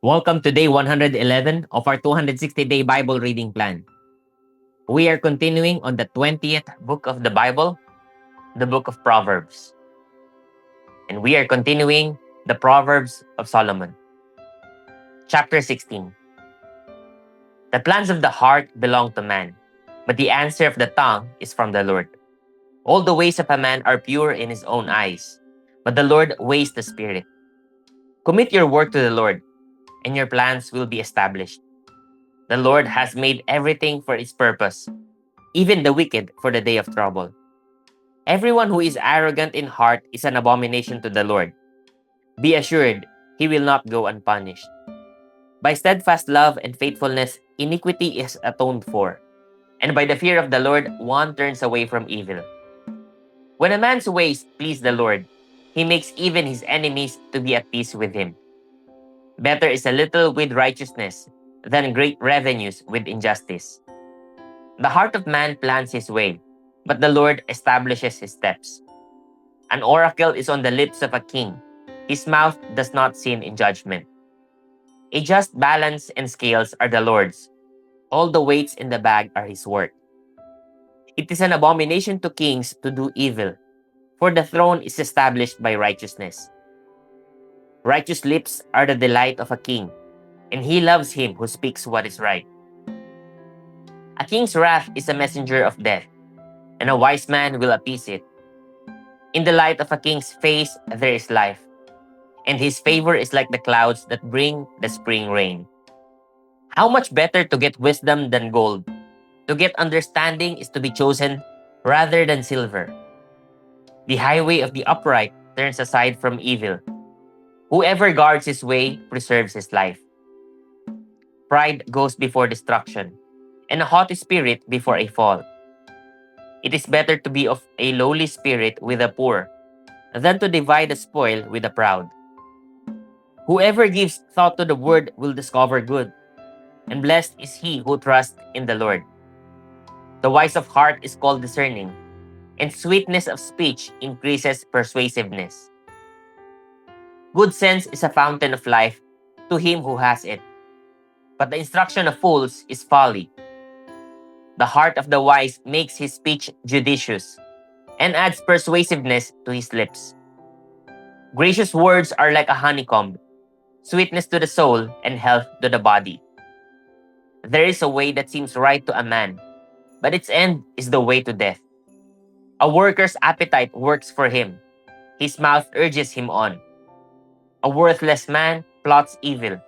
Welcome to day 111 of our 260-day Bible reading plan. We are continuing on the 20th book of the Bible, the book of Proverbs. And we are continuing the Proverbs of Solomon. Chapter 16. The plans of the heart belong to man, but the answer of the tongue is from the Lord. All the ways of a man are pure in his own eyes, but the Lord weighs the spirit. Commit your work to the Lord, and your plans will be established. The Lord has made everything for its purpose, even the wicked for the day of trouble. Everyone who is arrogant in heart is an abomination to the Lord. Be assured, he will not go unpunished. By steadfast love and faithfulness, iniquity is atoned for, and by the fear of the Lord, one turns away from evil. When a man's ways please the Lord, he makes even his enemies to be at peace with him. Better is a little with righteousness than great revenues with injustice. The heart of man plans his way, but the Lord establishes his steps. An oracle is on the lips of a king. His mouth does not sin in judgment. A just balance and scales are the Lord's. All the weights in the bag are his work. It is an abomination to kings to do evil, for the throne is established by righteousness. Righteous lips are the delight of a king, and he loves him who speaks what is right. A king's wrath is a messenger of death, and a wise man will appease it. In the light of a king's face there is life, and his favor is like the clouds that bring the spring rain. How much better to get wisdom than gold? To get understanding is to be chosen rather than silver. The highway of the upright turns aside from evil. Whoever guards his way preserves his life. Pride goes before destruction, and a haughty spirit before a fall. It is better to be of a lowly spirit with the poor than to divide the spoil with the proud. Whoever gives thought to the word will discover good, and blessed is he who trusts in the Lord. The wise of heart is called discerning, and sweetness of speech increases persuasiveness. Good sense is a fountain of life to him who has it, but the instruction of fools is folly. The heart of the wise makes his speech judicious, and adds persuasiveness to his lips. Gracious words are like a honeycomb, sweetness to the soul and health to the body. There is a way that seems right to a man, but its end is the way to death. A worker's appetite works for him. His mouth urges him on. A worthless man plots evil,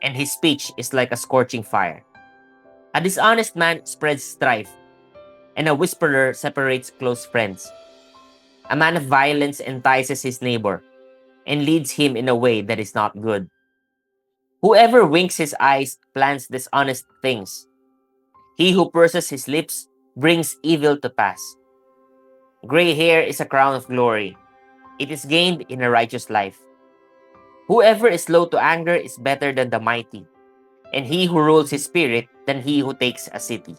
and his speech is like a scorching fire. A dishonest man spreads strife, and a whisperer separates close friends. A man of violence entices his neighbor, and leads him in a way that is not good. Whoever winks his eyes plans dishonest things. He who purses his lips brings evil to pass. Gray hair is a crown of glory. It is gained in a righteous life. Whoever is slow to anger is better than the mighty, and he who rules his spirit than he who takes a city.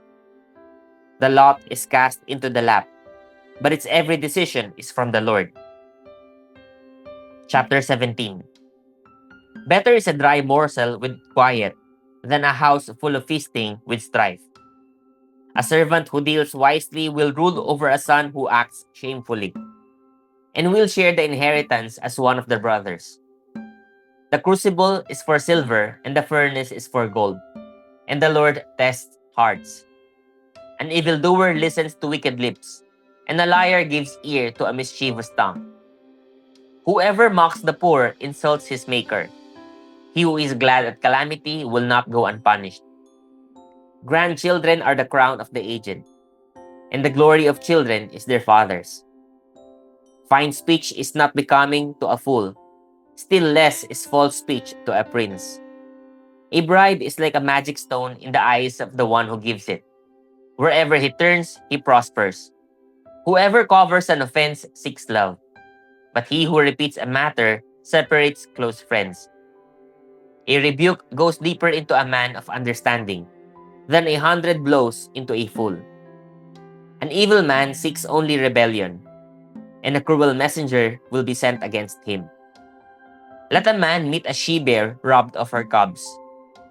The lot is cast into the lap, but its every decision is from the Lord. Chapter 17. Better is a dry morsel with quiet than a house full of feasting with strife. A servant who deals wisely will rule over a son who acts shamefully, and will share the inheritance as one of the brothers. The crucible is for silver, and the furnace is for gold, and the Lord tests hearts. An evildoer listens to wicked lips, and a liar gives ear to a mischievous tongue. Whoever mocks the poor insults his maker. He who is glad at calamity will not go unpunished. Grandchildren are the crown of the aged, and the glory of children is their fathers. Fine speech is not becoming to a fool, still less is false speech to a prince. A bribe is like a magic stone in the eyes of the one who gives it. Wherever he turns, he prospers. Whoever covers an offense seeks love, but he who repeats a matter separates close friends. A rebuke goes deeper into a man of understanding than 100 blows into a fool. An evil man seeks only rebellion, and a cruel messenger will be sent against him. Let a man meet a she-bear robbed of her cubs,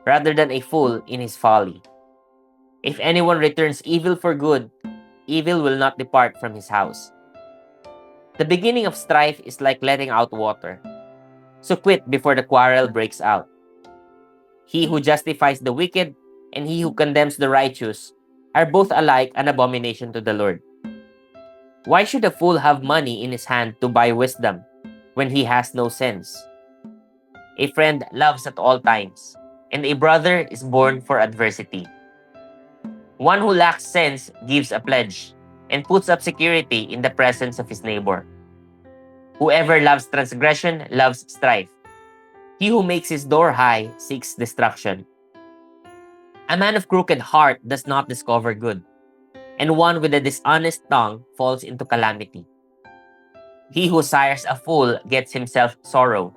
rather than a fool in his folly. If anyone returns evil for good, evil will not depart from his house. The beginning of strife is like letting out water, so quit before the quarrel breaks out. He who justifies the wicked and he who condemns the righteous are both alike an abomination to the Lord. Why should a fool have money in his hand to buy wisdom when he has no sense? A friend loves at all times, and a brother is born for adversity. One who lacks sense gives a pledge and puts up security in the presence of his neighbor. Whoever loves transgression loves strife. He who makes his door high seeks destruction. A man of crooked heart does not discover good, and one with a dishonest tongue falls into calamity. He who sires a fool gets himself sorrow,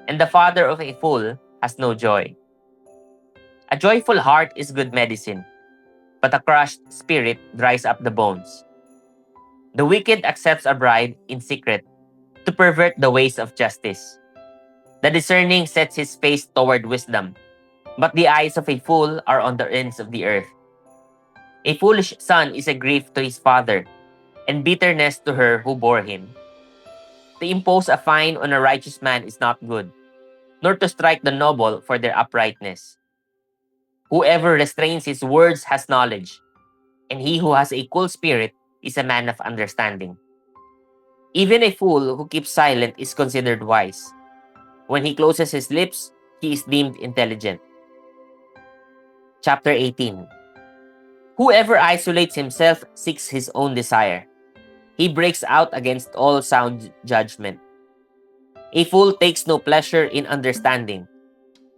and the father of a fool has no joy. A joyful heart is good medicine, but a crushed spirit dries up the bones. The wicked accepts a bribe in secret to pervert the ways of justice. The discerning sets his face toward wisdom, but the eyes of a fool are on the ends of the earth. A foolish son is a grief to his father, and bitterness to her who bore him. To impose a fine on a righteous man is not good, nor to strike the noble for their uprightness. Whoever restrains his words has knowledge, and he who has a cool spirit is a man of understanding. Even a fool who keeps silent is considered wise. When he closes his lips, he is deemed intelligent. Chapter 18. Whoever isolates himself seeks his own desire. He breaks out against all sound judgment. A fool takes no pleasure in understanding,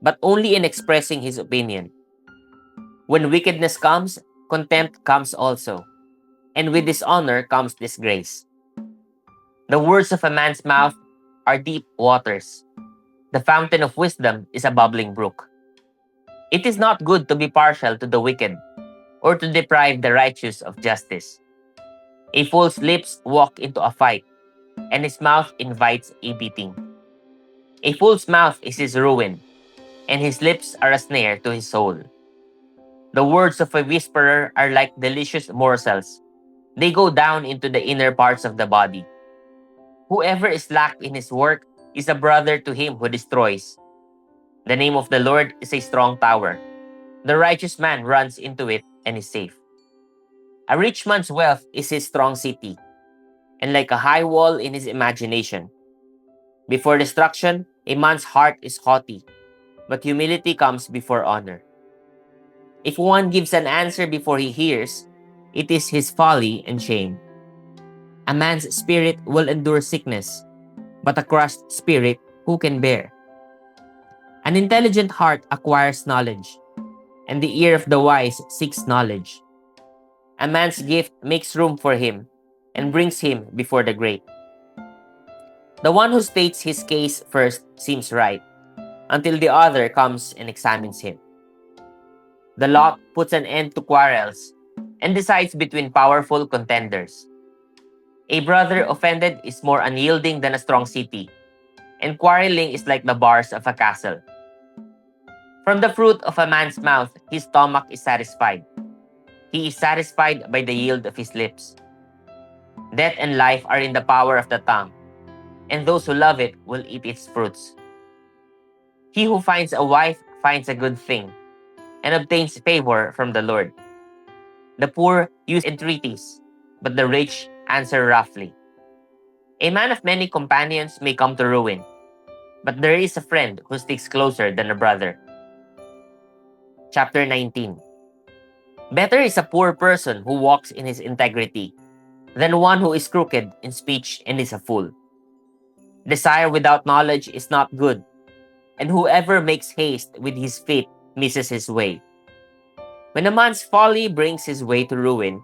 but only in expressing his opinion. When wickedness comes, contempt comes also, and with dishonor comes disgrace. The words of a man's mouth are deep waters. The fountain of wisdom is a bubbling brook. It is not good to be partial to the wicked, or to deprive the righteous of justice. A fool's lips walk into a fight, and his mouth invites a beating. A fool's mouth is his ruin, and his lips are a snare to his soul. The words of a whisperer are like delicious morsels. They go down into the inner parts of the body. Whoever is lax in his work is a brother to him who destroys. The name of the Lord is a strong tower. The righteous man runs into it and is safe. A rich man's wealth is his strong city, and like a high wall in his imagination. Before destruction, a man's heart is haughty, but humility comes before honor. If one gives an answer before he hears, it is his folly and shame. A man's spirit will endure sickness, but a crushed spirit who can bear? An intelligent heart acquires knowledge, and the ear of the wise seeks knowledge. A man's gift makes room for him and brings him before the great. The one who states his case first seems right, until the other comes and examines him. The law puts an end to quarrels and decides between powerful contenders. A brother offended is more unyielding than a strong city, and quarreling is like the bars of a castle. From the fruit of a man's mouth, his stomach is satisfied. He is satisfied by the yield of his lips. Death and life are in the power of the tongue, and those who love it will eat its fruits. He who finds a wife finds a good thing, and obtains favor from the Lord. The poor use entreaties, but the rich answer roughly. A man of many companions may come to ruin, but there is a friend who sticks closer than a brother. Chapter 19. Better is a poor person who walks in his integrity than one who is crooked in speech and is a fool. Desire without knowledge is not good, and whoever makes haste with his feet misses his way. When a man's folly brings his way to ruin,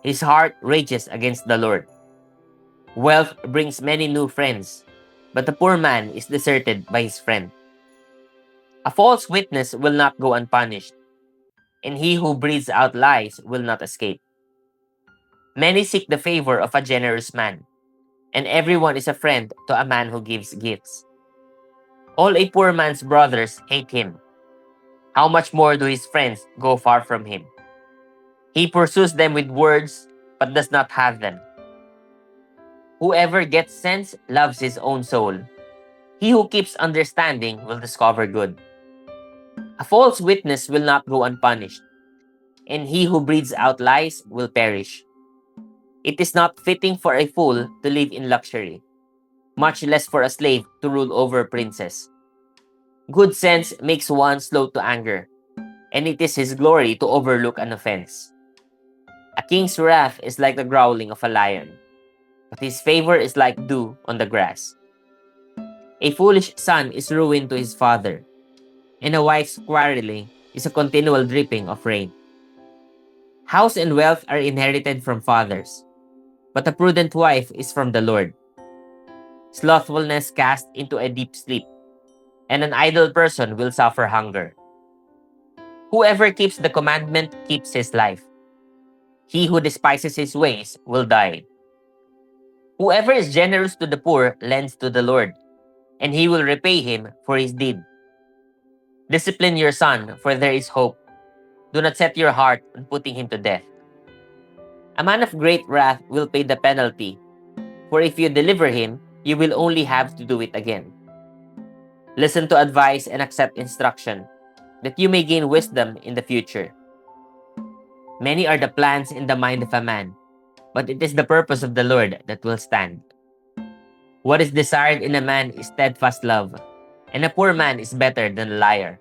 his heart rages against the Lord. Wealth brings many new friends, but the poor man is deserted by his friend. A false witness will not go unpunished, and he who breathes out lies will not escape. Many seek the favor of a generous man, and everyone is a friend to a man who gives gifts. All a poor man's brothers hate him. How much more do his friends go far from him? He pursues them with words, but does not have them. Whoever gets sense loves his own soul. He who keeps understanding will discover good. A false witness will not go unpunished, and he who breathes out lies will perish. It is not fitting for a fool to live in luxury, much less for a slave to rule over a princess. Good sense makes one slow to anger, and it is his glory to overlook an offense. A king's wrath is like the growling of a lion, but his favor is like dew on the grass. A foolish son is ruin to his father, and a wife's quarreling is a continual dripping of rain. House and wealth are inherited from fathers, but a prudent wife is from the Lord. Slothfulness cast into a deep sleep, and an idle person will suffer hunger. Whoever keeps the commandment keeps his life. He who despises his ways will die. Whoever is generous to the poor lends to the Lord, and he will repay him for his deed. Discipline your son, for there is hope. Do not set your heart on putting him to death. A man of great wrath will pay the penalty, for if you deliver him, you will only have to do it again. Listen to advice and accept instruction, that you may gain wisdom in the future. Many are the plans in the mind of a man, but it is the purpose of the Lord that will stand. What is desired in a man is steadfast love, and a poor man is better than a liar.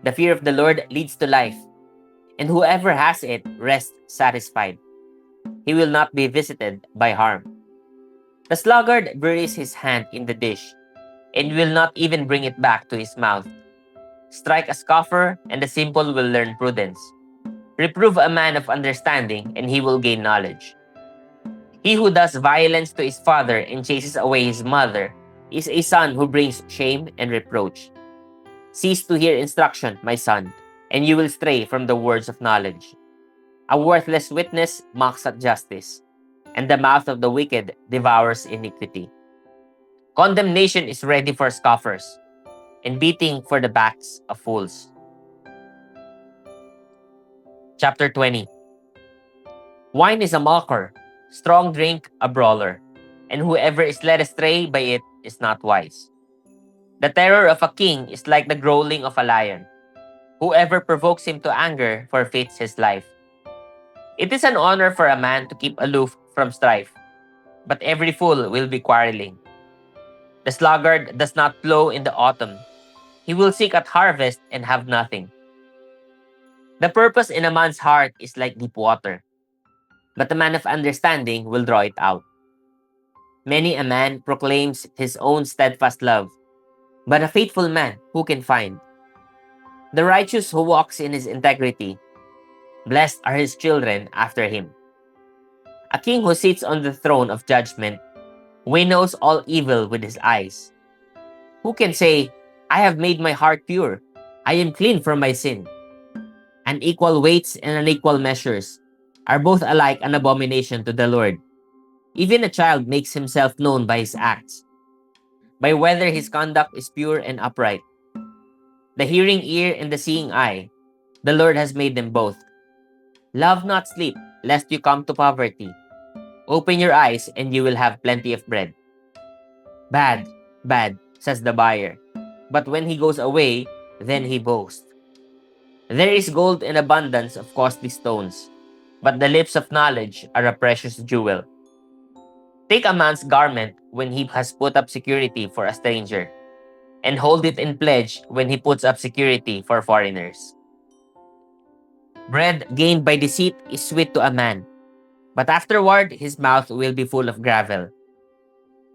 The fear of the Lord leads to life, and whoever has it rests satisfied. He will not be visited by harm. The sluggard buries his hand in the dish, and will not even bring it back to his mouth. Strike a scoffer, and the simple will learn prudence. Reprove a man of understanding, and he will gain knowledge. He who does violence to his father and chases away his mother is a son who brings shame and reproach. Cease to hear instruction, my son, and you will stray from the words of knowledge. A worthless witness mocks at justice, and the mouth of the wicked devours iniquity. Condemnation is ready for scoffers, and beating for the backs of fools. Chapter 20. Wine is a mocker, strong drink a brawler, and whoever is led astray by it is not wise. The terror of a king is like the growling of a lion. Whoever provokes him to anger forfeits his life. It is an honor for a man to keep aloof from strife, but every fool will be quarreling. The sluggard does not plow in the autumn. He will seek at harvest and have nothing. The purpose in a man's heart is like deep water, but the man of understanding will draw it out. Many a man proclaims his own steadfast love, but a faithful man who can find? The righteous who walks in his integrity, blessed are his children after him. A king who sits on the throne of judgment winnows all evil with his eyes. Who can say, I have made my heart pure, I am clean from my sin? Unequal weights and unequal measures are both alike an abomination to the Lord. Even a child makes himself known by his acts, by whether his conduct is pure and upright. The hearing ear and the seeing eye, the Lord has made them both. Love not sleep, lest you come to poverty. Open your eyes, and you will have plenty of bread. Bad, bad, says the buyer, but when he goes away, then he boasts. There is gold in abundance of costly stones, but the lips of knowledge are a precious jewel. Take a man's garment when he has put up security for a stranger, and hold it in pledge when he puts up security for foreigners. Bread gained by deceit is sweet to a man, but afterward his mouth will be full of gravel.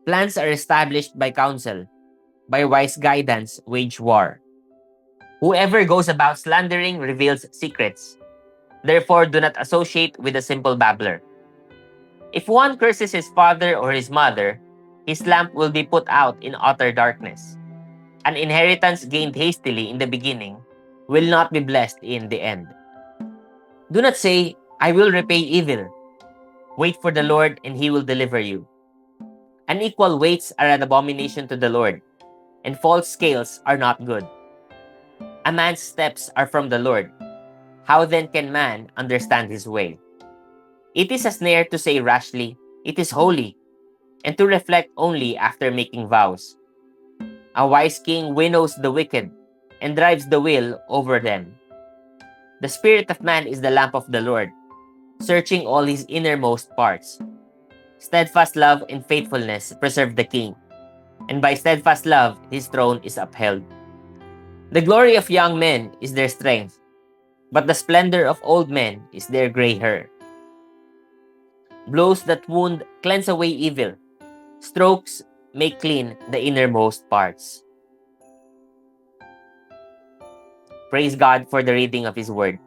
Plans are established by counsel, by wise guidance wage war. Whoever goes about slandering reveals secrets. Therefore do not associate with a simple babbler. If one curses his father or his mother, his lamp will be put out in utter darkness. An inheritance gained hastily in the beginning will not be blessed in the end. Do not say, I will repay evil. Wait for the Lord, and he will deliver you. Unequal weights are an abomination to the Lord, and false scales are not good. A man's steps are from the Lord. How then can man understand his way? It is a snare to say rashly, "It is holy," and to reflect only after making vows. A wise king winnows the wicked and drives the will over them. The spirit of man is the lamp of the Lord, searching all his innermost parts. Steadfast love and faithfulness preserve the king, and by steadfast love his throne is upheld. The glory of young men is their strength, but the splendor of old men is their gray hair. Blows that wound cleanse away evil. Strokes make clean the innermost parts. Praise God for the reading of His Word.